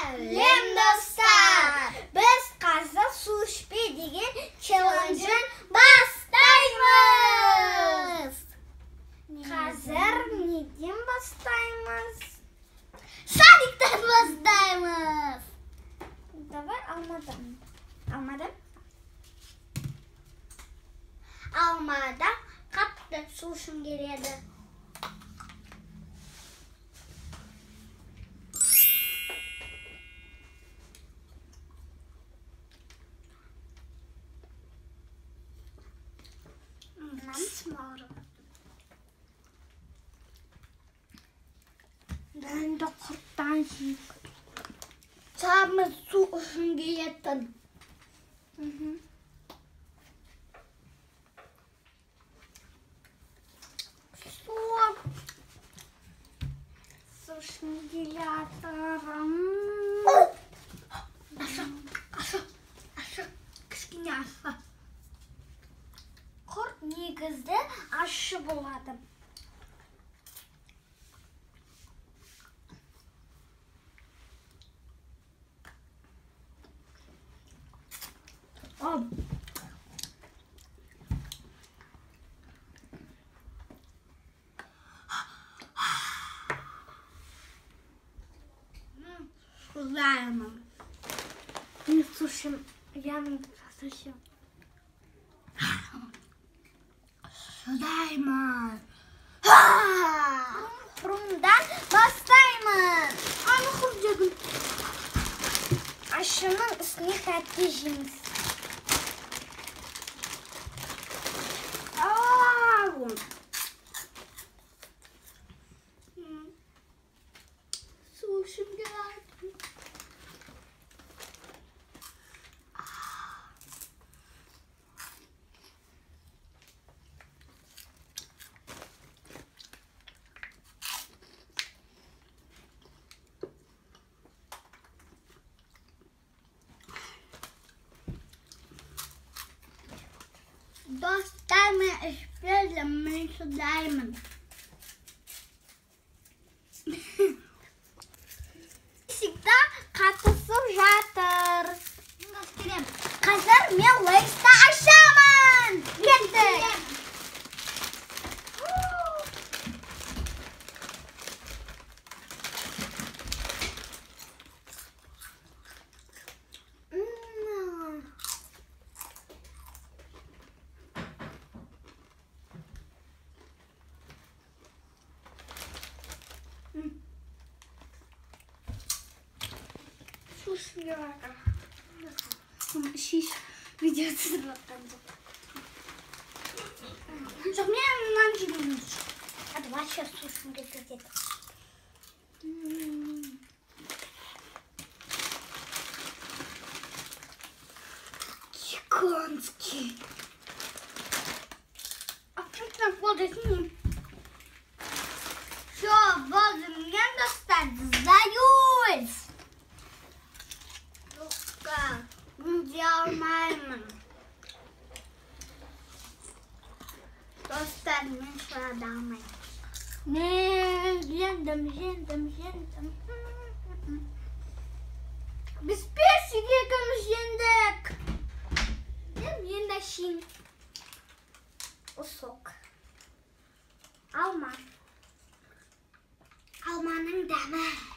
Сәлем достар! Біз қазір су ішпе деген челленджін бастаймыз! Қазір неден бастаймыз? Садиктен бастаймыз! Давай алмадан. Алмада қатты су үшін келеді. Дайында құрттан жейік. Самыз су үшін келетін. Су үшін келетін. Ашы. Кішкене ашы. Құрт негізде ашы болады. Сузаем. Не сушим, я не сушим. Сузаем. Бұрымдан бастаймыз. Аны құрдегін. Ашының үстіне тәтті жейміз. Су ішім келеді. Достар, мен ішпедім, мен шыдаймын. Бесікті қатысып жатыр. Қазір мен лейсті ашамын. Кеттік. Шиш видео түсіріп жатқан жоқ. Жоқ, мен мынаны жеймін. Hadi вообще сусын кетеді. Гигантский. Абсолютно подойдет. Все, воду мне достать. Сдаюсь. Алмаймын. Достар, мен шырада алмаймын. Мен жендім. Біз персик екеуміз жендік. Мен енді шин. Усок. Алма. Алманың дәмі.